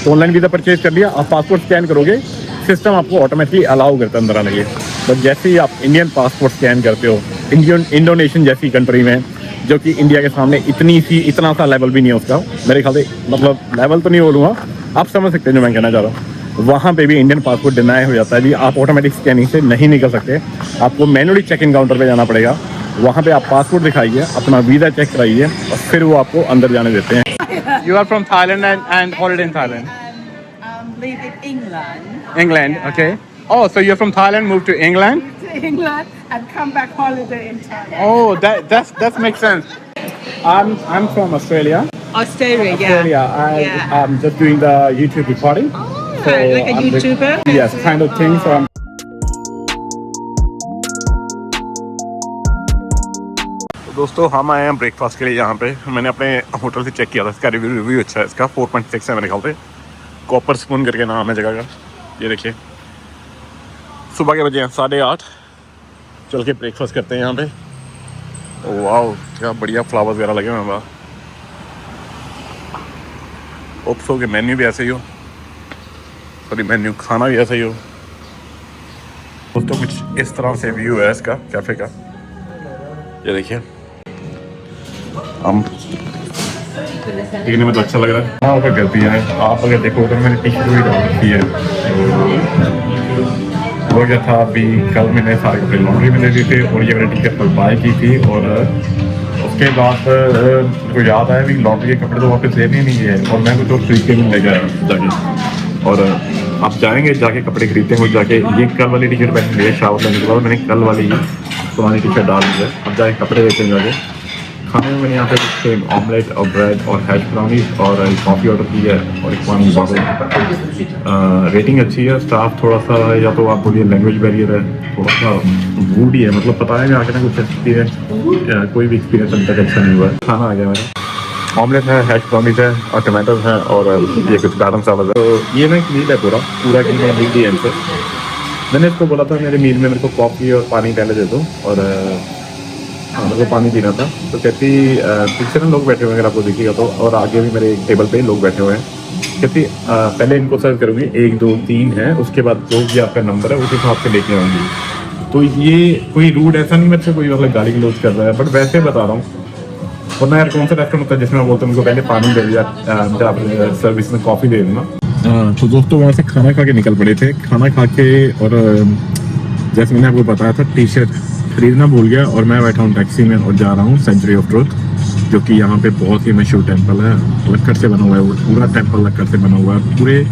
तो online visa purchase कर लिया, आप पासपोर्ट स्कैन करोगे, सिस्टम आपको ऑटोमेटिकली अलाउ करता है अंदर आने के। बट जैसे ही आप इंडियन पासपोर्ट स्कैन करते हो इंडोनेशियन जैसी कंट्री में, जो कि इंडिया के सामने इतना सा लेवल भी नहीं है उसका, मेरे ख्याल से, मतलब लेवल तो नहीं बोलूँगा, आप समझ सकते हैं जो मैं कहना चाह रहा हूँ। वहाँ पे भी इंडियन पासपोर्ट डिनाई हो जाता है जी, आप ऑटोमेटिक स्कैनिंग से नहीं निकल सकते, आपको मैनुअली चेक इन काउंटर पे जाना पड़ेगा। वहाँ पे आप पासपोर्ट दिखाइए, अपना वीज़ा चेक कराइए और फिर वो आपको अंदर जाने देते हैं। You are from Thailand and holiday in Thailand? Live in England. England, okay. Oh, so you're from Thailand, moved to England? To England and come back holiday in Thailand. Oh, that makes sense. I'm from Australia. Australia, Australia. yeah. I'm just doing the YouTube recording. So like a YouTuber? Yes, kind of thing. So I'm दोस्तों हम आए हैं breakfast के लिए यहाँ पे। मैंने अपने होटल से चेक किया था, इसका रिव्यू अच्छा है, इसका 4.6 है मेरे ख्याल से। कॉपर स्पून करके नाम है जगह का। ये देखिए सुबह के बजे हैं 8:30, चल के ब्रेकफास्ट करते हैं यहाँ पे। वाह क्या बढ़िया फ्लावर्स वगैरह लगे हुए हैं। वाह, ओप्सो के मेन्यू भी ऐसे ही हो, सॉरी मेन्यू खाना भी ऐसा ही हो। दोस्तों कुछ इस तरह से व्यू है इसका कैफ़े का। ये देखिए हम देखने में तो अच्छा लग रहा है। हाँ ऊपर गलती है, आप अगर देखो तो मैंने टी शर्ट भी डाल रखी है। वो क्या था, अभी कल मैंने सारे कपड़े लॉन्ड्री में दे दिए थे और ये मैंने टी शर्ट कल बाय की थी। और उसके बाद मेरे को याद आया भी लॉन्ड्री के कपड़े तो वापस लेने नहीं है और मैं कुछ और खरीद के नहीं ले गया जाके। और आप जाएंगे जाके कपड़े खरीदते हैं, जाके ये कल वाली टी शर्ट पहन लिया शावर लेने के बाद, मैंने कल वाली पुरानी टी शर्ट डाल दी है। अब जाके कपड़े लेते हैं जाके। खाने में मैंने यहाँ पे सेम ऑमलेट और ब्रेड और हैश ब्राउनीज और कॉफ़ी ऑर्डर की है और एक पानी की बॉटल। रेटिंग अच्छी है, स्टाफ थोड़ा सा या तो आप बोलिए लैंग्वेज बैरियर है, थोड़ा सा वूड ही है, मतलब पता है मैं आके ना कुछ एक्सपीरियंस कोई भी एक्सपीरियंस अभी तक अच्छा नहीं हुआ है। खाना आ गया मेरा, ऑमलेट है, हैश ब्राउनीज है और टमाटोज हैं और ये कुछ गार्डन सलाद है। तो ये ना एक मील है पूरा एक मील दी है इनसे। मैंने इसको बोला था मेरे मील में मेरे को कॉफ़ी और पानी पहले दे दो, और हाँ मेरे को पानी पीना था। तो कहती पीछे ना लोग बैठे हुए हैं अगर आपको देखिएगा तो, और आगे भी मेरे एक टेबल पे लोग बैठे हुए हैं। कहती पहले इनको सर्व करूँगी, 1 2 3 है, उसके बाद जो भी आपका नंबर है उस हिसाब से लेके आऊँगी। तो ये कोई रूड ऐसा नहीं मेरे से कोई मतलब गाली गलौज कर रहा है, बट वैसे बता रहा हूँ। वरना यार कौन सा रेस्टोरेंट होता है जिसमें मैं बोलता हूँ उनको पहले पानी दे दिया, सर्विस में कॉफ़ी दे देना। तो दोस्तों वहाँ से खाना खा के निकल पड़े थे, खाना खा के, और जैसे मैंने आपको बताया था टी शर्ट खरीदना भूल गया और मैं बैठा हूँ टैक्सी में और जा रहा हूँ सेंचुरी ऑफ ट्रुथ, जो कि यहाँ पे बहुत ही मशहूर टेंपल है, लक्कड़ से बना हुआ है। वो पूरा टेंपल लक्कड़ से बना हुआ है। पूरे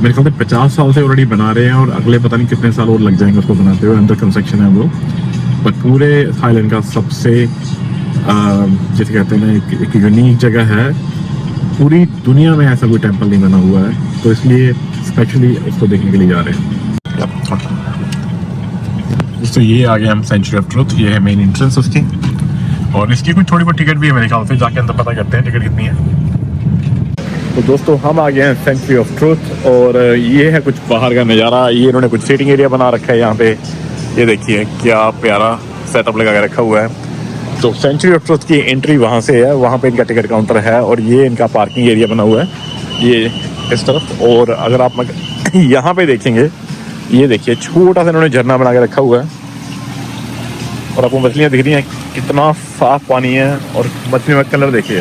मेरे ख्याल से 50 साल से ऑलरेडी बना रहे हैं और अगले पता नहीं कितने साल और लग जाएंगे उसको बनाते हुए, अंडर कंस्ट्रक्शन है वो। बट पूरे थाईलैंड का सबसे जैसे कहते हैं ना एक यूनिक जगह है, पूरी दुनिया में ऐसा कोई टेंपल नहीं बना हुआ है, तो इसलिए स्पेशली उसको देखने के लिए जा रहे हैं। दोस्तों ये आ गए हम सेंचुरी ऑफ ट्रुथ, ये है मेन एंट्रेंस उसकी, और इसकी कोई थोड़ी बहुत टिकट भी है मेरे ख्याल से, जाके अंदर पता करते हैं टिकट कितनी है। तो दोस्तों हम आ गए हैं सेंचुरी ऑफ ट्रुथ और ये है कुछ बाहर का नज़ारा। ये इन्होंने कुछ सीटिंग एरिया बना रखा है यहाँ पे, ये देखिए क्या प्यारा सेटअप लगा के रखा हुआ है। तो सेंचुरी ऑफ ट्रुथ की एंट्री वहाँ से है, वहाँ पे इनका टिकट काउंटर है और ये इनका पार्किंग एरिया बना हुआ है ये इस तरफ। और अगर आप यहाँ पे देखेंगे, ये देखिए छोटा सा इन्होंने झरना बना के रखा हुआ है और आपको मछलियाँ दिख रही हैं, कितना साफ पानी है और मछलियों का कलर देखिए।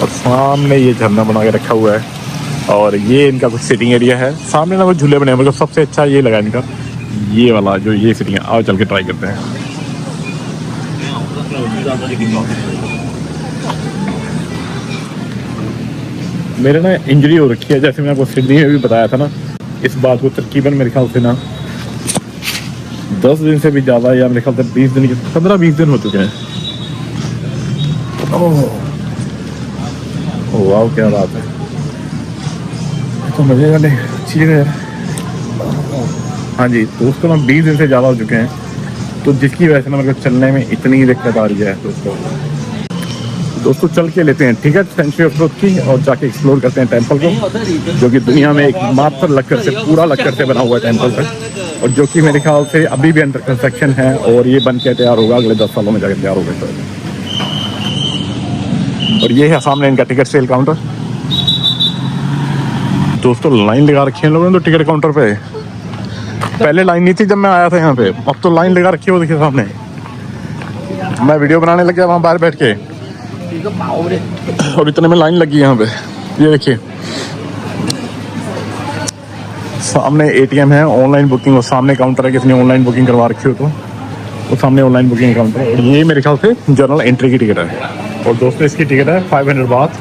और सामने ये झरना बना के रखा हुआ है और ये इनका कुछ सिटिंग एरिया है। सामने ना वो झूले बने हैं, मतलब सबसे अच्छा ये लगा इनका, ये वाला जो ये सिटिंग है। आओ चल के ट्राई करते हैं। मेरे ना इंजरी हो रखी है, जैसे मैं आपको सिडनी में भी बताया था ना, इस बात को तकरीबन मेरे ख्याल से ना 10 दिन से भी ज़्यादा, या मेरे ख्याल से 20 दिन, 15-20 दिन हो चुके हैं। ओह वाह क्या बात है, तो मज़े वाली चीज़ है। हाँ जी दोस्तों ना 20 दिन से ज़्यादा हो चुके हैं, तो जिसकी वजह से ना मेरे को चलने में इतनी दिक्कत आ रही है। दोस्तों चल के लेते हैं टिकट सेंचुरी ऑफ ट्रुथ की और जाके एक्सप्लोर करते हैं टेंपल को, जो कि दुनिया में एक मात्र लक्कड़ से, पूरा लक्कड़ से बना हुआ टेंपल है और जो कि मेरे ख्याल से अभी भी अंडर कंस्ट्रक्शन है और ये बन के तैयार होगा, अगले 10 सालों में जाकर तैयार होगा। और ये है सामने इनका टिकट सेल काउंटर। दोस्तों लाइन लगा रखी है लोगों ने तो टिकट काउंटर पे। पहले लाइन नहीं थी जब मैं आया था यहाँ पे, अब तो लाइन लगा रखी है वो देखिए सामने। मैं वीडियो बनाने लग गया वहाँ बाहर बैठ के और इतने में लाइन लगी है यहाँ पे। ये देखिए सामने एटीएम है, ऑनलाइन बुकिंग और सामने काउंटर है, किसी ने ऑनलाइन बुकिंग करवा रखी हो तो वो सामने ऑनलाइन बुकिंग काउंटर है। और ये मेरे ख्याल से जनरल एंट्री की टिकट है। और दोस्तों इसकी टिकट है 500 बात।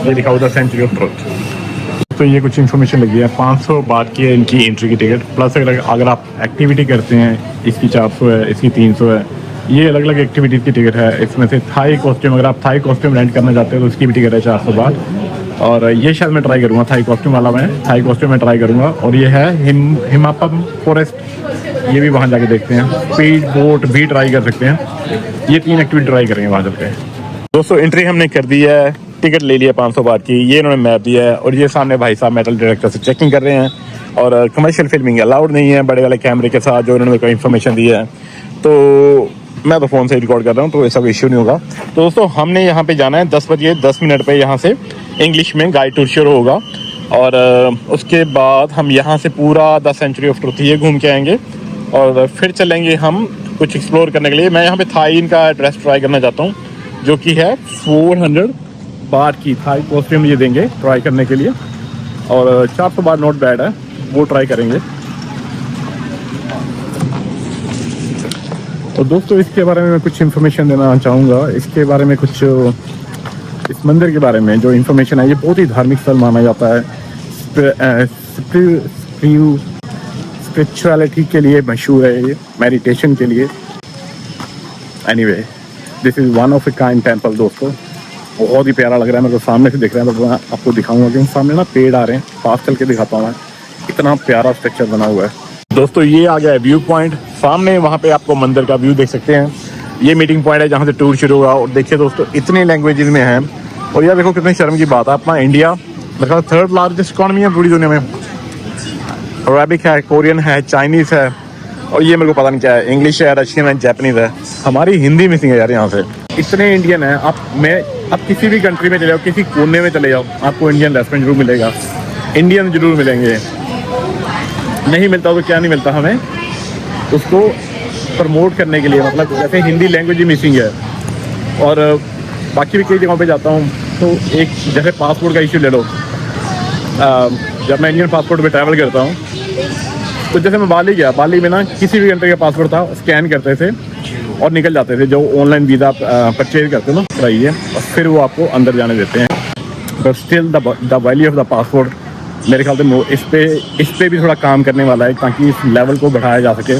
ये लिखा हुआ सेंचुरी ऑफ ट्रुथ। तो ये कुछ इन्फॉर्मेशन लगी है। 500 बात की है इनकी एंट्री की टिकट। प्लस अगर आप एक्टिविटी करते हैं इसकी 400 है, इसकी 300 है। ये अलग अलग एक्टिविटीज़ की टिकट है। इसमें से थाई कॉस्ट्यूम, अगर आप थाई कॉस्ट्यूम रेंट करना चाहते हो तो उसकी भी टिकट है 400 बात। और ये शायद मैं ट्राई करूँगा थाई कॉस्ट्यूम वाला, मैं थाई कॉस्ट्यूम में ट्राई करूँगा। और ये है हिमापम फॉरेस्ट, ये भी वहाँ जाके देखते हैं। स्पीड बोट भी ट्राई कर सकते हैं। ये 3 एक्टिविटी ट्राई करेंगे वहाँ जाके। दोस्तों एंट्री हमने कर दी है, टिकट ले लिया 500 बात की। ये इन्होंने मैप दिया है और ये सामने भाई साहब मेटल डिटेक्टर से चेकिंग कर रहे हैं। और कमर्शियल फिल्मिंग अलाउड नहीं है बड़े वाले कैमरे के साथ, जो इन्होंने कोई इन्फॉर्मेशन दी है। तो मैं तो फ़ोन से रिकॉर्ड कर रहा हूँ तो ऐसा कोई इश्यू नहीं होगा। तो दोस्तों हमने यहाँ पे जाना है 10:10 पे, यहाँ से इंग्लिश में गाइड टूर शुरू होगा। और उसके बाद हम यहाँ से पूरा द सेंचुरी ऑफ ट्रुथ ये घूम के आएंगे और फिर चलेंगे हम कुछ एक्सप्लोर करने के लिए। मैं यहाँ पे थाई इनका ड्रेस ट्राई करना चाहता हूँ, जो कि है 400 बात की थाई कॉस्ट्यूम ये देंगे ट्राई करने के लिए। और 400 बात नॉट बैड है, वो ट्राई करेंगे। तो दोस्तों इसके बारे में मैं कुछ इन्फॉर्मेशन देना चाहूँगा। इसके बारे में कुछ, इस मंदिर के बारे में जो इन्फॉर्मेशन है, ये बहुत ही धार्मिक स्थल माना जाता है। स्पिरिचुअलिटी के लिए मशहूर है ये, मेडिटेशन के लिए। Anyway this is one of a kind temple. दोस्तों बहुत ही प्यारा लग रहा है मेरे को, सामने से दिख रहा है। तो मैं आपको दिखाऊंगा कि सामने ना पेड़ आ रहे हैं, पास चल के दिखाता हूँ मैं। इतना प्यारा स्ट्रक्चर बना हुआ है। दोस्तों ये आ गया है व्यू पॉइंट सामने, वहाँ पे आपको मंदिर का व्यू देख सकते हैं। ये मीटिंग पॉइंट है जहाँ से टूर शुरू हुआ। और देखिए दोस्तों इतने लैंग्वेजेस में है। और यार देखो कितनी शर्म की बात है, अपना इंडिया मेरे 3rd लार्जेस्ट इकॉनमी है पूरी दुनिया में। अरबिक है, कोरियन है, चाइनीज़ है, और ये मेरे को पता नहीं क्या है, इंग्लिश है, रशियन है, जापानीज़ है। हमारी हिंदी मिसिंग है यार यहाँ से। इतने इंडियन है। आप किसी भी कंट्री में चले जाओ, किसी कोने में चले जाओ, आपको इंडियन रेस्टोरेंट जरूर मिलेगा, इंडियन जरूर मिलेंगे। नहीं मिलता तो क्या नहीं मिलता, हमें उसको प्रमोट करने के लिए, मतलब जैसे हिंदी लैंग्वेज ही मिसिंग है। और बाकी भी कई जगहों पे जाता हूँ तो एक जैसे पासपोर्ट का इशू ले लो। जब मैं इंडियन पासपोर्ट पे ट्रैवल करता हूँ तो जैसे मैं बाली गया, बाली में ना किसी भी कंट्री का पासपोर्ट था, स्कैन करते थे और निकल जाते थे। जो ऑनलाइन वीज़ा परचेज करते हो ना, कराइए और फिर वो आपको अंदर जाने देते हैं। But still the value of the passport मेरे ख्याल से इस पे भी थोड़ा काम करने वाला है, ताकि इस लेवल को बढ़ाया जा सके।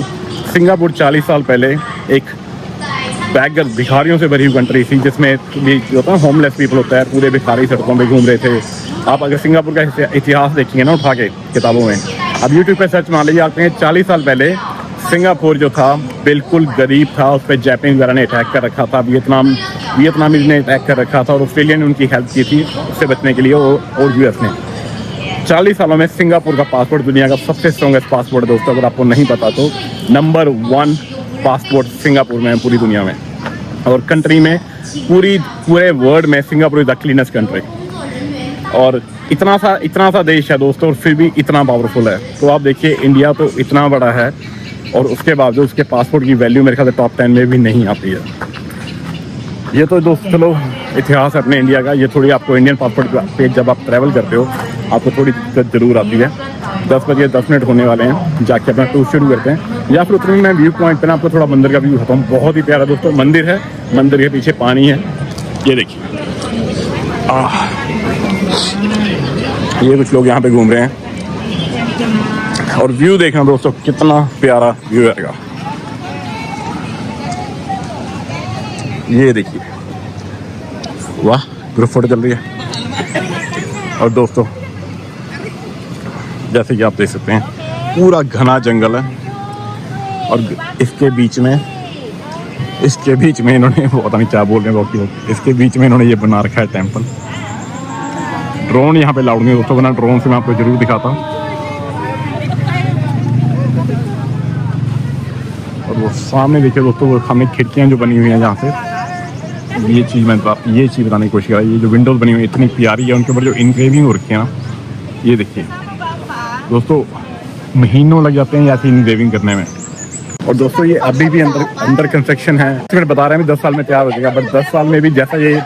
सिंगापुर 40 साल पहले एक बैगर भिखारियों से भरी हुई कंट्री थी, जिसमें भी जो होता है होमलेस पीपल होता है, पूरे भिखारी सड़कों पे घूम रहे थे। आप अगर सिंगापुर का इतिहास देखेंगे ना उठा के किताबों में, अब यूट्यूब पे सर्च मान लीजिए, आपने 40 साल पहले सिंगापुर जो था बिल्कुल गरीब था। उस पर जापानीज वगैरह ने अटैक कर रखा था, वियतनामीज ने अटैक कर रखा था, और ऑस्ट्रेलिया ने उनकी हेल्प की थी उससे बचने के लिए, और यूएस ने। 40 सालों में सिंगापुर का पासपोर्ट दुनिया का सबसे स्ट्रॉन्गेस्ट पासपोर्ट है दोस्तों। अगर आपको नहीं पता तो नंबर 1 पासपोर्ट सिंगापुर में है पूरी दुनिया में। और कंट्री में पूरे वर्ल्ड में Singapore is the cleanest country. और इतना सा देश है दोस्तों, और फिर भी इतना पावरफुल है। तो आप देखिए इंडिया तो इतना बड़ा है, और उसके बावजूद उसके पासपोर्ट की वैल्यू मेरे ख्याल से टॉप 10 में भी नहीं आती है। ये तो दोस्त चलो इतिहास है अपने इंडिया का। ये थोड़ी आपको इंडियन पासपोर्ट पे जब आप ट्रैवल करते हो आपको थोड़ी दिक्कत जरूर आती है। 10:10 होने वाले हैं, जाके अपना टूर शुरू करते हैं। या फिर उतने मैं व्यू पॉइंट पे ना आपको थोड़ा मंदिर का व्यू दिखाता हूँ। बहुत ही प्यारा दोस्तों मंदिर है, मंदिर के पीछे पानी है, ये देखिए। ये कुछ लोग यहाँ पे घूम रहे हैं, और व्यू देखना दोस्तों कितना प्यारा व्यू रहेगा। ये देखिए, वाह, ग्रुप फोटो चल रही है। और दोस्तों जैसे कि आप देख सकते हैं पूरा घना जंगल है, और इसके बीच में इन्होंने पता नहीं क्या बोल रहे हैं वो, इसके बीच में इन्होंने ये बना रखा है टेम्पल। ड्रोन यहाँ पे लाउड नहीं दोस्तों, बना ड्रोन से मैं आपको जरूर दिखाता हूँ। और वो सामने देखिए दोस्तों, वो सामने खिड़कियाँ जो बनी हुई हैं जहाँ से ये चीज़ बताने की कोशिश कर रहा है। ये जो विंडोज बनी हुई है इतनी प्यारी है, उनके ऊपर जो इनग्रेविंग हो रखी है ना, ये देखिए दोस्तों, महीनों लग जाते हैं ऐसी इनग्रेविंग करने में। और दोस्तों ये अभी भी अंडर कंस्ट्रक्शन है। मैं बता रहे हैं 10 साल में तैयार हो जाएगा, बट 10 साल में भी जैसा ये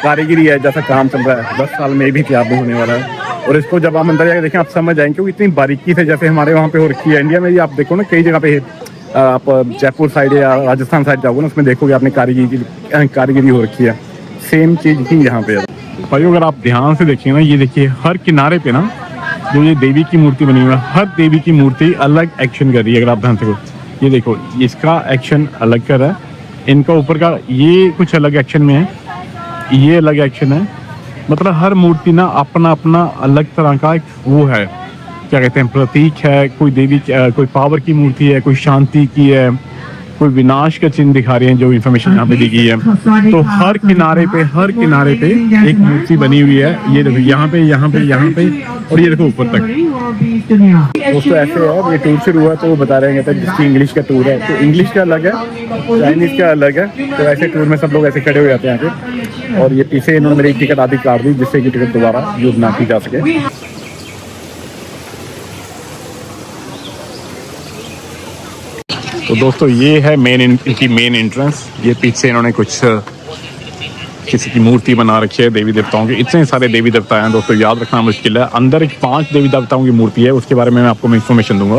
कारीगिरी है, जैसा काम चल रहा है, 10 साल में भी तैयार नहीं होने वाला है। और इसको जब आप अंदर जाकर देखें आप समझ जाएंगे, क्योंकि इतनी बारीकी से जैसे हमारे वहाँ पे हो रखी है। इंडिया में भी आप देखो ना, कई जगह पे आप जयपुर साइड या राजस्थान साइड जाओगे ना, उसमें देखोगे आपने कारीगिरी हो रखी है। सेम चीज़ ही यहाँ पे है भाई। अगर आप ध्यान से देखिए ना, ये देखिए हर किनारे पे ना जो ये देवी की मूर्ति बनी हुई है, हर देवी की मूर्ति अलग एक्शन कर रही है। अगर आप ध्यान से ये देखो, इसका एक्शन अलग कर रहा है, इनका ऊपर का ये कुछ अलग एक्शन में है, ये अलग एक्शन है। मतलब हर मूर्ति ना अपना अपना अलग तरह का एक वो है, क्या कहते हैं, प्रतीक है। कोई देवी, कोई पावर की मूर्ति है, कोई शांति की है, कोई विनाश का चिन्ह दिखा रहे हैं, जो इन्फॉर्मेशन यहाँ पे दी गई है। तो हर किनारे पे एक मूर्ति बनी हुई है। ये देखो यहाँ पे और ये देखो ऊपर तक। दोस्तों ऐसे है, ये टूर शुरू हुआ तो वो बता रहे हैं जिसकी इंग्लिश का टूर है, तो इंग्लिश का अलग है, चाइनीज का अलग है। तो ऐसे टूर में सब लोग ऐसे खड़े हो जाते हैं यहाँ पे। और ये पीछे इन्होंने मेरी टिकट आदि काट दी, जिससे कि टिकट दोबारा यूज ना की जा सके। तो दोस्तों ये है इनकी मेन एंट्रेंस। ये पीछे इन्होंने कुछ किसी की मूर्ति बना रखी है देवी देवताओं की। इतने सारे देवी देवता हैं दोस्तों, याद रखना मुश्किल है। अंदर एक 5 देवी देवताओं की मूर्ति है, उसके बारे में मैं आपको इन्फॉर्मेशन दूंगा।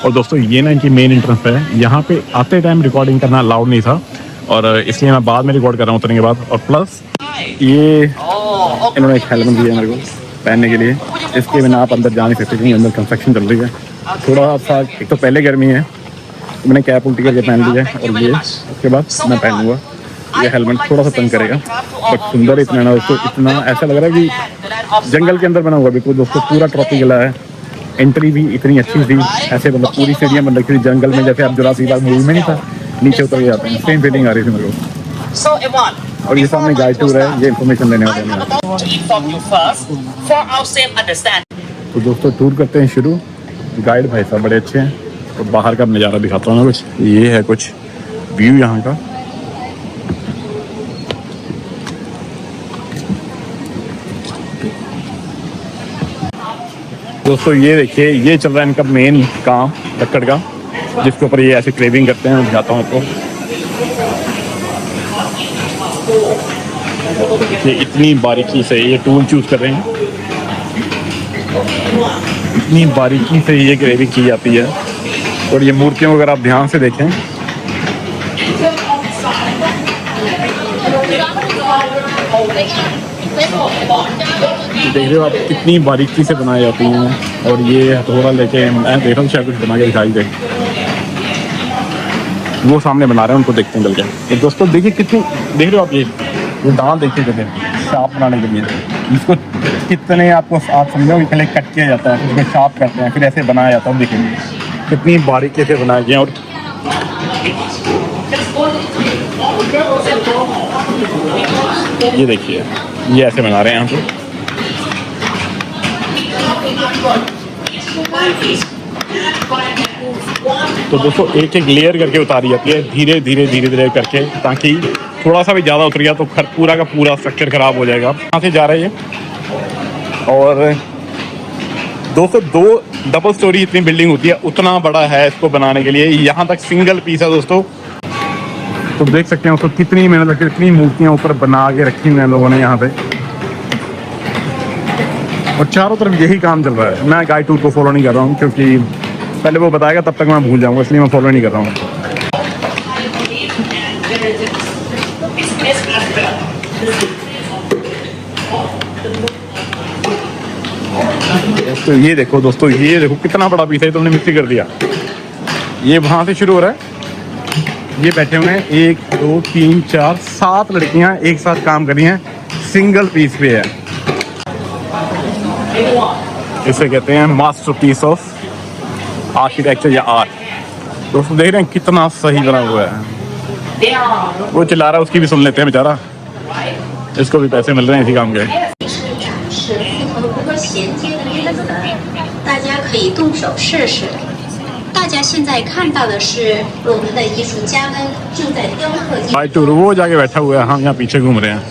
और दोस्तों ये ना इनकी मेन एंट्रेंस है। यहाँ पे आते टाइम रिकॉर्डिंग करना अलाउड नहीं था, और इसलिए मैं बाद में रिकॉर्ड कर रहा हूँ उतरने के बाद। और प्लस ये इन्होंने एक हेलमेट दिया मेरे को पहनने के लिए, इसके बिना आप अंदर जा नहीं सकते क्योंकि अंदर कंस्ट्रक्शन चल रही है। थोड़ा सा एक तो पहले गर्मी है, मैंने कैप उल्टी करके पहन ली है, और ये उसके बाद मैं पहनूंगा। ये हेलमेट थोड़ा सा तंग करेगा, बट सुंदर इतना ना दोस्तों, इतना ऐसा लग रहा है कि जंगल के अंदर बना हुआ। बिल्कुल दोस्तों पूरा ट्रॉपिकल है। एंट्री भी इतनी अच्छी थी, ऐसे मतलब पूरी सीढ़ियाँ बन रखी थी जंगल में, जैसे आप जुरासिक पार्क मूवी में नहीं था, नीचे उतर के जाते हैं, सेम फीलिंग आ रही थी मेरे को। और ये सामने गाइड टूर है, ये इन्फॉर्मेशन देने वाले हैं। तो दोस्तों टूर करते हैं शुरू। गाइड भाई साहब बड़े अच्छे हैं। तो बाहर का नज़ारा दिखाता हूँ ना कुछ, ये है कुछ व्यू यहाँ का। दोस्तों ये देखिए, ये चल रहा है इनका मेन काम लक्कड़ का, जिसके ऊपर ये ऐसे क्रेविंग करते हैं। दिखाता हूँ आपको, ये इतनी बारीकी से ये टूल चूज कर रहे हैं, इतनी बारीकी से ये क्रेविंग की जाती है। और ये मूर्तियों को अगर आप ध्यान से देखें, देख रहे हो आप कितनी बारीकी से बनाई जाती हैं। और ये हथौड़ा लेके मैं देख रहा हूँ शायद कुछ बना के दिखाई दे, वो सामने बना रहे हैं, उनको देखते हैं चल के। तो दोस्तों देखिए कितनी, देख रहे हो आप ये दाल देखिए कितने शार्प बनाने के लिए, इसको कितने आपको आप समझो पहले कट किया जाता है, उसको शार्प करते हैं, फिर ऐसे बनाया जाता है। देखिए कितनी बारीकी से बनाए गए। और ये देखिए ये ऐसे बना रहे हैं यहाँ पे। तो दोस्तों एक एक लेयर करके उतारी जाती है, धीरे धीरे करके, ताकि थोड़ा सा भी ज़्यादा उतर गया तो पूरा का पूरा स्ट्रक्चर खराब हो जाएगा। यहाँ से जा रहे हैं। और दोस्तों 2 डबल स्टोरी इतनी बिल्डिंग होती है, उतना बड़ा है इसको बनाने के लिए। यहाँ तक सिंगल पीस है दोस्तों। तो देख सकते हैं उसको कितनी मेहनत लगती है, कितनी मूर्तियाँ ऊपर बना के रखी हैं लोगों ने यहाँ पे। और चारों तरफ यही काम चल रहा है। मैं गाइड टूर को फॉलो नहीं कर रहा हूँ, क्योंकि पहले वो बताएगा तब तक मैं भूल जाऊँगा, इसलिए मैं फॉलो नहीं कर रहा हूँ। तो ये देखो दोस्तों, ये देखो कितना बड़ा पीस है, तुमने मिक्सी कर दिया। ये वहाँ से शुरू हो रहा है, ये बैठे हुए हैं 1 2 3 4 7 लड़कियाँ एक साथ काम कर रही हैं, सिंगल पीस पे है। इसे कहते हैं मास्टरपीस ऑफ आर्किटेक्चर या आर्ट। दोस्तों देख रहे हैं कितना सही बना हुआ है। वो चिल्ला रहा है, उसकी भी सुन लेते हैं बेचारा, इसको भी पैसे मिल रहे हैं इसी काम के। 大家可以动手试试。大大家现在看到的是我们的艺术家们正在雕刻艺术。 भाई टूर वो जाके बैठा हुआ है, हम यहाँ पीछे घूम रहे हैं।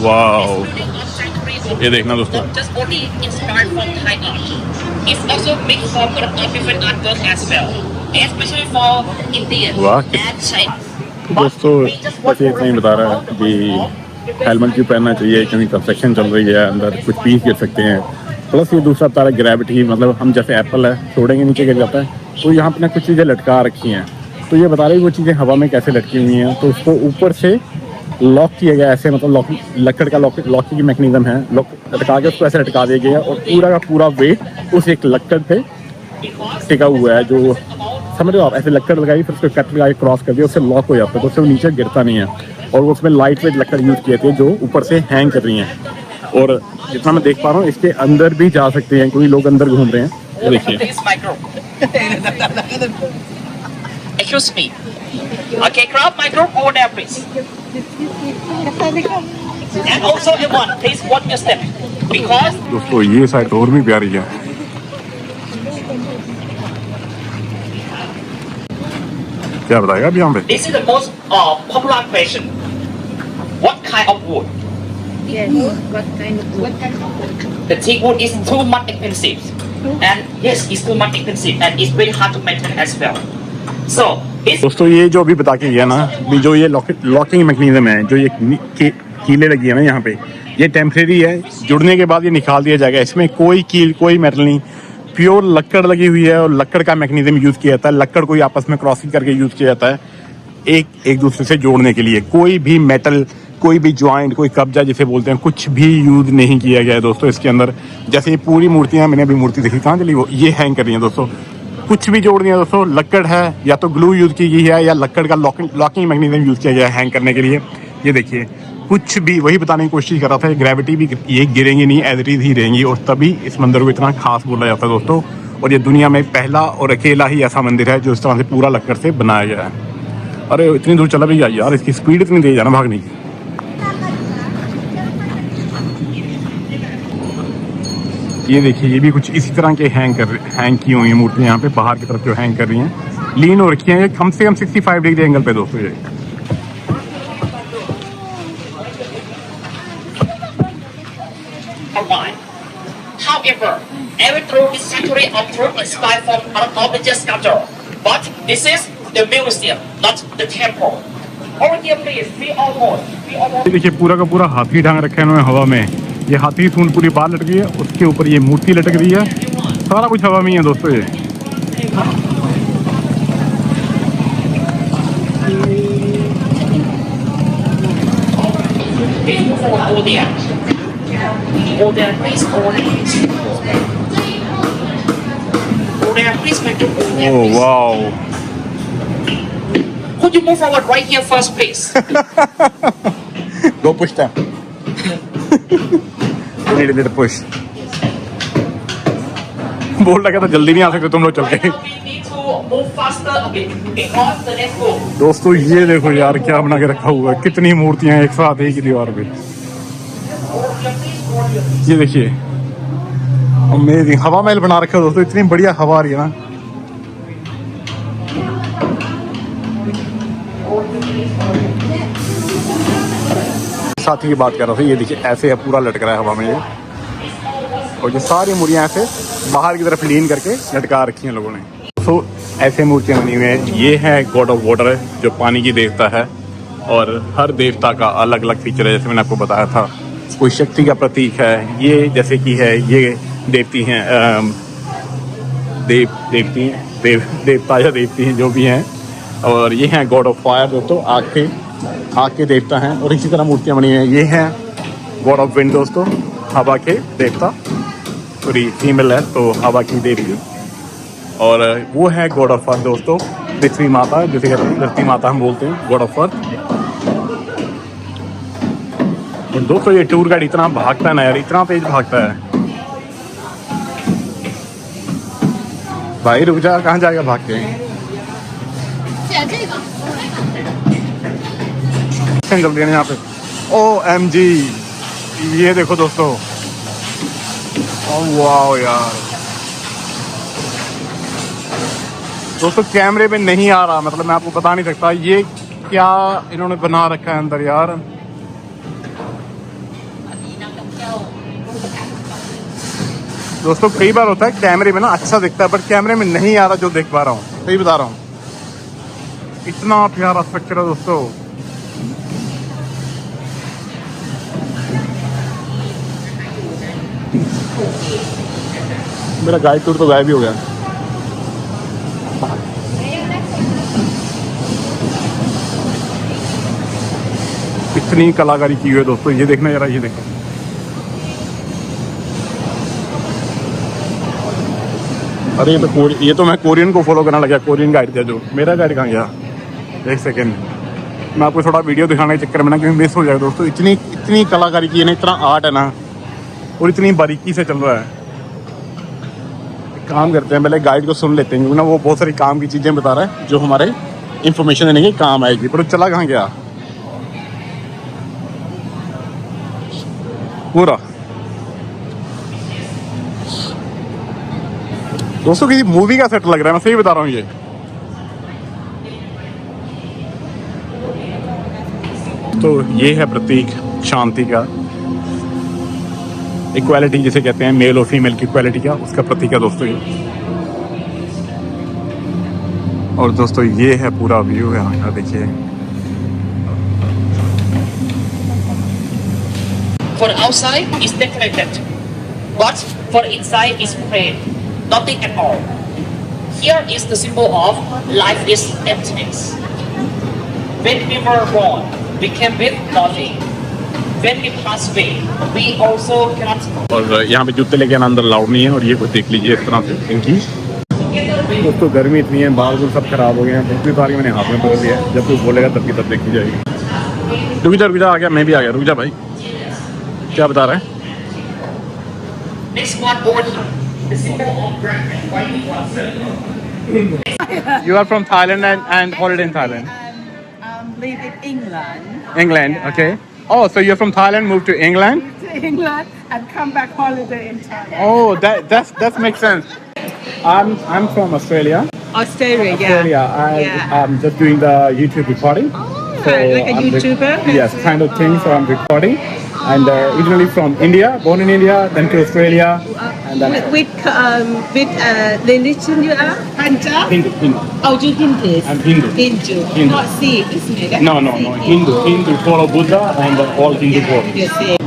वाओ, ये देखना दोस्तों। Just only inspired from Thai art. It's also mixed from different artwork as well, especially for Indian वाह, and China. दोस्तों बस ये इतना ही बता रहा है कि हेलमेट क्यों पहनना चाहिए, क्योंकि कंस्ट्रक्शन चल रही है, अंदर कुछ पीस गिर सकते हैं। प्लस ये दूसरा तारा ग्रेविटी, मतलब हम जैसे एप्पल है छोड़ेंगे नीचे गिर जाता है, तो यहाँ पे ना कुछ चीज़ें लटका रखी हैं। तो ये बता रही वो चीज़ें हवा में कैसे लटकी हुई हैं, तो उसको ऊपर से लॉक किया गया ऐसे, मतलब लकड़ का लॉक की मैकेनिज्म है, लॉक लटका के उसको ऐसे लटका दिया गया और पूरा का पूरा वेट उस एक लकड़ पे टिका हुआ है। जो समझ रहे हो आप, ऐसे लकड़ लगाई फिर उसको कट लगा के क्रॉस कर दिया, उससे लॉक हो जाता है, तो उससे वो नीचे गिरता नहीं है। और उसमें लाइट वेट लकड़ यूज़ किए थे जो ऊपर से हैंग कर रही हैं। और जितना मैं देख पा रहा हूँ इसके अंदर भी जा सकते हैं, कोई लोग अंदर घूम रहे हैं। ये देखिए, This micro. Excuse me. Okay, crowd micro, go there please. And also everyone, please watch your step because दोस्तों ये साइड और भी प्यारी है। क्या बताएगा अभी यहाँ पे? this is the most popular question. What kind of wood? Yes. What kind of wood? The teak wood is too much expensive, and yes, it's too much expensive, and it's very hard to maintain as well. So it's दोस्तों ये जो अभी बता के गया ना, भी जो ये लॉकिंग मैकेनिज्म है, जो ये कीलें लगी है ना यहाँ पे, ये टेम्परेरी है, जुड़ने के बाद ये निकाल दिया जाएगा। इसमें कोई कील कोई मेटल नहीं, प्योर लकड़ लगी हुई है और लकड़ का मैकेनिज्म यूज़ किया जाता है। लकड़ को ही आपस में क्रॉसिंग करके यूज़ किया जाता है एक दूसरे से जोड़ने के लिए। कोई भी मेटल, कोई भी ज्वाइंट, कोई कब्जा जिसे बोलते हैं, कुछ भी यूज़ नहीं किया गया है दोस्तों इसके अंदर। जैसे ये पूरी मूर्तियाँ, मैंने अभी मूर्ति देखी, कहाँ चली वो, ये हैंग कर रही हैं दोस्तों। कुछ भी जोड़ दिया दोस्तों, लकड़ है या तो ग्लू यूज़ की गई है या लकड़ का लॉकिंग मैकेनिज्म यूज़ किया गया है हैंग करने के लिए। ये देखिए, कुछ भी वही बताने की कोशिश कर रहा था, ग्रेविटी भी ये गिरेंगी नहीं, एज इट इज ही रहेंगी, और तभी इस मंदिर को इतना खास बोला जाता है दोस्तों। और ये दुनिया में पहला और अकेला ही ऐसा मंदिर है जो इस तरह से पूरा लकड़ से बनाया गया है। अरे इतनी दूर चला भी यार, इसकी स्पीड इतनी तेज है ना भागने की। ये देखिए, ये भी कुछ इसी तरह के हैंग की हुई हैं मूर्तियाँ यहाँ पे बाहर की तरफ जो हैंग कर रही हैं, लीन हो रखी हैं। ये कम से कम 65 डिग्री एंगल पे दोस्तों ये। online. However, every throne is actually a throne inspired from archaeological sculpture. But this is the museum, not the temple. Over here, please, be almost. ये देखिए, पूरा का पूरा हाथी ढांग रखा है इन्होंने हवा में। ये हाथी सूंड पूरी बाहर लटक गई है, उसके ऊपर ये मूर्ति लटक रही है, सारा कुछ हवा में ही है दोस्तों ये। Please move forward, go there. Go there, please, go there. Go there, please, make it go there, oh please. Wow, Could you move forward right here first, please? Go push them, need push. बोल रहा था जल्दी नहीं आ सकते तुम लोग चल के। Right now, we need to move faster a bit because the next go. दोस्तों ये देखो यार, क्या बना के रखा हुआ है, कितनी मूर्तियां एक साथ एक ही दीवार पे। ये देखिए, अमेजिंग हवा महल बना रखा है दोस्तों, इतनी बढ़िया हवा आ रही है ना। साथी की बात कर रहा था, ये देखिए ऐसे है, पूरा लटक रहा है हवा में ये, और ये सारी मूर्तियां ऐसे बाहर की तरफ लीन करके लटका रखी हैं लोगों ने। तो ऐसे मूर्तियां बनी हुई हैं। ये है गॉड ऑफ वाटर, जो पानी की देवता है, और हर देवता का अलग अलग फीचर है, जैसे मैंने आपको बताया था। कोई शक्ति का प्रतीक है, ये जैसे कि है, ये देवती हैं, देवता या देवती हैं जो भी हैं। और ये हैं गॉड ऑफ फायर दोस्तों, आग के देवता हैं। और इसी तरह मूर्तियाँ बनी हैं। ये हैं गॉड ऑफ विंड दोस्तों, हवा के देवता, पूरी फीमेल है तो हवा की देवी। और वो है गॉड ऑफ अर्थ दोस्तों, पृथ्वी माता, जिसे कहते हैं धरती माता हम बोलते हैं, गॉड ऑफ अर्थ। और दोस्तों ये टूर गाइड इतना भागता है ना यार, इतना तेज भागता है भाई। रुक जा, कहाँ जाएगा भाग के। चल रही है यहाँ पे, OMG, ये देखो दोस्तों, वाह यार, दोस्तों कैमरे में नहीं आ रहा, मतलब मैं आपको बता नहीं सकता ये क्या इन्होंने बना रखा है अंदर यार। दोस्तों कई बार होता है कैमरे में ना अच्छा दिखता है, बट कैमरे में नहीं आ रहा जो देख पा रहा हूँ, सही बता रहा हूँ। इतना प्यारा स्ट्रक्चर है दोस्तों। मेरा गाइड टूर तो गायब ही हो गया। इतनी कलाकारी की हुई है दोस्तों, ये देखना जरा, ये देखो। अरे ये तो मैं कोरियन को फॉलो करना लगा, कोरियन गाइड था जो। मेरा गाइड कहाँ गया? एक सेकेंड, मैं आपको थोड़ा वीडियो दिखाने के चक्कर में ना कहीं मिस हो जाएगा दोस्तों। इतनी कलाकारी की है ना, इतना आर्ट है ना, और इतनी बारीकी से चल रहा है। काम करते हैं, पहले गाइड को सुन लेते हैं क्योंकि ना वो बहुत सारी काम की चीज़ें बता रहा है जो हमारे इंफॉर्मेशन देने के काम आएगी। पर चला कहाँ गया पूरा? दोस्तों किसी मूवी का सेट लग रहा है, मैं सही बता रहा हूँ। ये तो ये है प्रतीक शांति का, इक्वालिटी जिसे कहते हैं, मेल और फीमेल की इक्वालिटी का, उसका प्रतीक है दोस्तों ये। और दोस्तों ये है पूरा व्यू है यहाँ, देखिए। For the outside is decorated, but for inside is plain, nothing at all. Here is the symbol of life is emptiness. When we were born, we came with nothing. When we pass away, we also cannot. और यहाँ पे जूते लेके आना अंदर allowed नहीं है। और ये कुछ देख लीजिए इस तरह से इनकी। दोस्तों गर्मी इतनी है, बाल बुल सब खराब हो गए हैं। पिछली बार मैंने हाथ में पकड़ लिया है, जब कोई बोलेगा तब की तब देखी जाएगी। रुक जा आ गया, मैं भी आ गया। रुक जा भाई, क्या बता रहा है? Next one over here, the symbol of black and white. You are from Thailand and holiday in Thailand. Live in England. England, okay. Oh, so you're from Thailand, moved to England? To England and come back holiday in Thailand. Oh, that makes sense. I'm from Australia. Australia, Australia. I'm just doing the YouTube recording. like a YouTuber? Yes, kind of thing. So I'm recording. And originally from India, born in India, then to Australia, and then With religion you are? Punjab? Hindu. Oh, you Hindu? I'm Hindu. Hindu. Not Sikh, isn't it? No. Hindu follow Buddha and all Hindu follow. Yes, yes.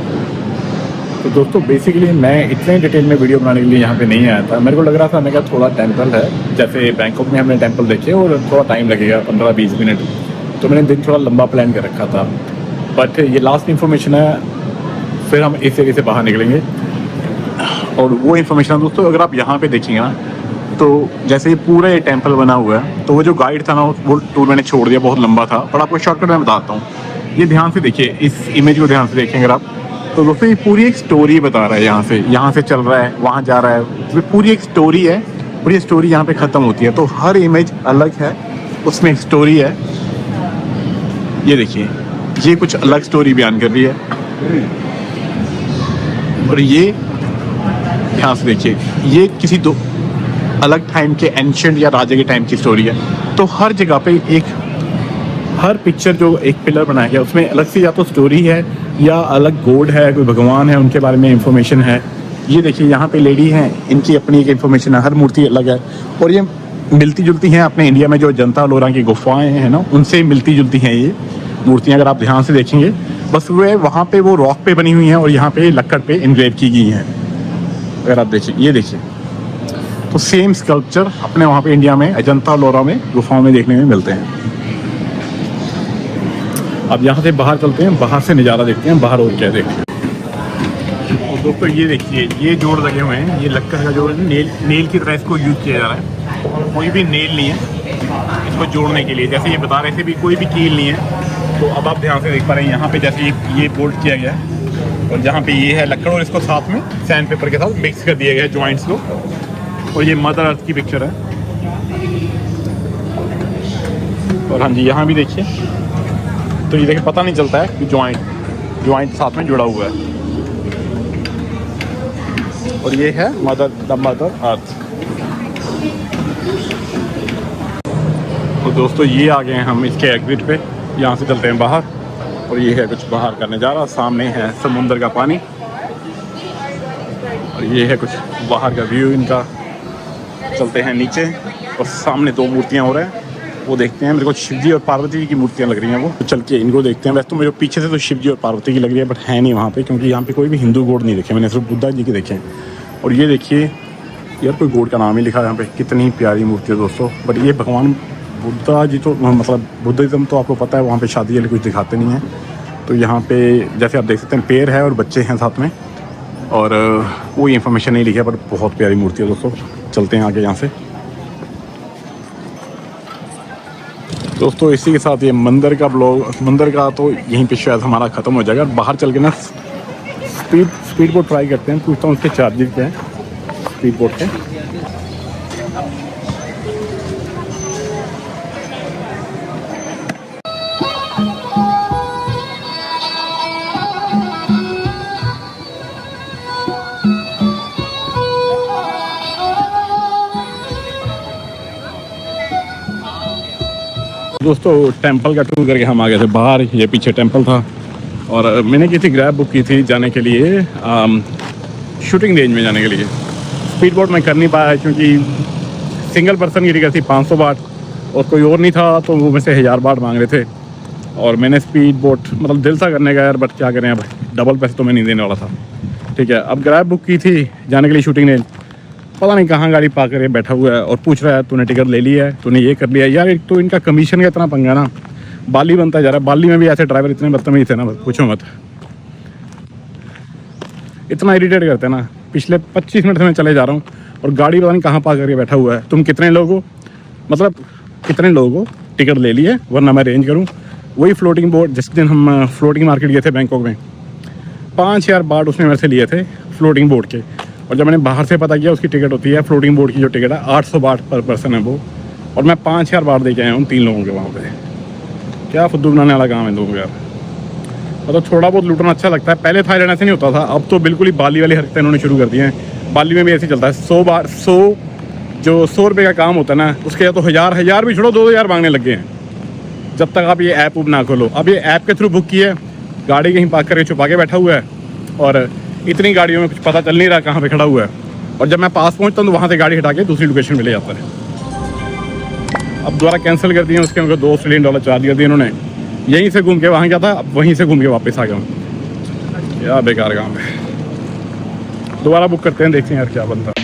तो दोस्तों basically मैं इतने detail में video बनाने के लिए यहाँ पे नहीं आया था। मेरे को लग रहा था, मैं क्या थोड़ा टेम्पल है, जैसे बैंकॉक में हमने टेम्पल देखे और थोड़ा टाइम लगेगा 15-20 मिनट, तो मैंने दिन थोड़ा लंबा प्लान कर रखा था। बट ये लास्ट इन्फॉर्मेशन है, फिर हम इस एरिया से बाहर निकलेंगे। और वो इन्फॉर्मेशन दोस्तों अगर आप यहाँ पे देखेंगे ना, तो जैसे ये पूरा ये टेम्पल बना हुआ है, तो वो जो गाइड था ना वो टूर मैंने छोड़ दिया, बहुत लंबा था। पर आपको शॉर्टकट में बताता हूँ, ये ध्यान से देखिए, इस इमेज को ध्यान से देखेंगे अगर आप, तो दोस्तों ये पूरी एक स्टोरी बता रहा है। यहाँ से चल रहा है, वहाँ जा रहा है, तो पूरी एक स्टोरी है और ये स्टोरी यहाँ पे ख़त्म होती है। तो हर इमेज अलग है, उसमें एक स्टोरी है। ये देखिए, ये कुछ अलग स्टोरी बयान कर रही है। और ये ध्यान से देखिए, ये किसी दो अलग टाइम के एंशिएंट या राजा के टाइम की स्टोरी है। तो हर जगह पे हर पिक्चर जो एक पिलर बनाया गया उसमें अलग से या तो स्टोरी है या अलग गॉड है, कोई भगवान है, उनके बारे में इंफॉर्मेशन है। ये देखिए यहाँ पे लेडी हैं, इनकी अपनी एक इंफॉर्मेशन है, हर मूर्ति अलग है। और ये मिलती जुलती हैं अपने इंडिया में जो अजंता लोरा की गुफाएं हैं ना, उनसे मिलती जुलती हैं ये मूर्तियाँ, अगर आप ध्यान से देखेंगे। बस वे वहाँ पे वो रॉक पे बनी हुई हैं और यहाँ पे लक्कड़ पे इनग्रेव की गई हैं। अगर आप देखिए, ये देखिए, तो सेम स्कल्पचर अपने वहाँ पे इंडिया में अजंता लोरा में गुफाओं में देखने में मिलते हैं। अब यहाँ से बाहर चलते हैं, बाहर से नज़ारा देखते हैं, बाहर और क्या देखते हैं। और दोस्तों ये देखिए, ये जोड़ लगे हुए हैं, ये लक्कड़ का जोड़ है, नेल की तरह इसको यूज़ किया जा रहा है। कोई भी नेल नहीं है इसको जोड़ने के लिए, जैसे ये बता रहे थे भी कोई भी कील नहीं है। तो अब आप ध्यान से देख पा रहे हैं, यहाँ पे जैसे ये बोल्ट किया गया है और जहाँ पे ये है लक्कड़, और इसको साथ में सैंड पेपर के साथ मिक्स कर दिया गया है जॉइंट्स को। और ये मदर अर्थ की पिक्चर है। और हाँ जी, यहाँ भी देखिए, तो ये देखिए पता नहीं चलता है कि जॉइंट साथ में जुड़ा हुआ है। और ये है द मदर अर्थ। दोस्तों ये आ गए हैं हम इसके एग्जिट पे, यहाँ से चलते हैं बाहर और ये है कुछ बाहर का नज़ारा। सामने है समुंदर का पानी और ये है कुछ बाहर का व्यू इनका। चलते हैं नीचे और सामने दो मूर्तियाँ हो रहे हैं, वो देखते हैं। मेरे को शिव जी और पार्वती जी की मूर्तियाँ लग रही हैं वो, तो चल के इनको देखते हैं। वैसे तो मेरे पीछे से तो शिव जी और पार्वती की लग रही है, बट है नहीं वहाँ पे, क्योंकि यहाँ पे कोई भी हिंदू गॉड नहीं देखे मैंने, सिर्फ बुद्धा जी के देखे हैं। और ये देखिए यार, कोई गॉड का नाम ही लिखा है यहाँ पे। कितनी प्यारी मूर्ति है दोस्तों। बट ये भगवान बुद्धा जी तो मतलब बुद्धिज़्म तो आपको पता है वहाँ पे शादी वाले कुछ दिखाते नहीं हैं। तो यहाँ पे जैसे आप देख सकते हैं पेड़ है और बच्चे हैं साथ में, और कोई इन्फॉर्मेशन नहीं लिखी है, पर बहुत प्यारी मूर्ति है दोस्तों। चलते हैं आगे यहाँ से दोस्तों। इसी के साथ ये मंदिर का तो यहीं पे शायद हमारा ख़त्म हो जाएगा। बाहर चल के ना स्पीड बोट ट्राई करते हैं, पूछता हूँ उसके चार्जेस क्या हैं स्पीड बोट के। दोस्तों टेंपल का टूर करके हम आ गए थे बाहर। ये पीछे टेंपल था और मैंने की थी ग्रैब बुक की थी जाने के लिए शूटिंग रेंज में जाने के लिए। स्पीड बोट मैं कर नहीं पाया क्योंकि सिंगल पर्सन की टिकट थी 500 बाट और कोई और नहीं था, तो वो में से 1000 बाट मांग रहे थे। और मैंने स्पीड बोट मतलब दिल सा करने का यार, बट क्या करें अब, डबल पैसे तो मैं नहीं देने वाला था। ठीक है, अब ग्रैब बुक की थी जाने के लिए शूटिंग रेंज। पता नहीं कहाँ गाड़ी पा कर बैठा हुआ है और पूछ रहा है तूने टिकट ले लिया है, तूने ये कर लिया यार। एक तो इनका कमीशन का इतना पंगा ना, बाली बनता जा रहा है। बाली में भी ऐसे ड्राइवर इतने बदतमीज थे ना, पूछो मत। इतना इरिटेट करते हैं ना। पिछले 25 मिनट से मैं चले जा रहा हूँ और गाड़ी पता नहीं कहाँ पा करके बैठा हुआ है। तुम कितने लोग हो, मतलब कितने लोग हो, टिकट ले लिए वरना मैं अरेंज करूँ। वही फ्लोटिंग बोट, जिस दिन हम फ्लोटिंग मार्केट गए थे बैंकॉक में, 5000 बाट उसने मेरे से लिए थे फ्लोटिंग बोट के। और जब मैंने बाहर से पता किया उसकी टिकट होती है फ्लोटिंग बोट की जो टिकट है 800 बाट पर पर्सन है वो, और मैं 5000 बाट दे के आया हूँ 3 लोगों के वहाँ पे। क्या फुद्दू बनाने वाला काम है लोगों यार। मतलब थोड़ा बहुत लूटना अच्छा लगता है। पहले थाईलैंड ऐसे नहीं होता था, अब तो बिल्कुल ही बाली वाली हरकतें इन्होंने शुरू कर दी हैं। बाली में भी ऐसे चलता है 100 रुपये का काम होता है ना, उसके या तो हज़ार भी छोड़ो 2000 मांगने लग गए हैं। जब तक आप ये ऐप ना खोलो। अब ये ऐप के थ्रू बुक की है, गाड़ी कहीं पार्क करके छुपा के बैठा हुआ है और इतनी गाड़ियों में कुछ पता चल नहीं रहा कहाँ पे खड़ा हुआ है। और जब मैं पास पहुँचता हूँ तो वहाँ से गाड़ी हटा के दूसरी लोकेशन में ले जाता है। अब दोबारा कैंसिल कर दिए उसके, उनको $2 चार्ज कर दिए इन्होंने। यहीं से घूम के वहाँ गया था, अब वहीं से घूम के वापस आ गया हूँ। क्या बेकार काम है। दोबारा बुक करते हैं, देखते हैं यार क्या बनता है।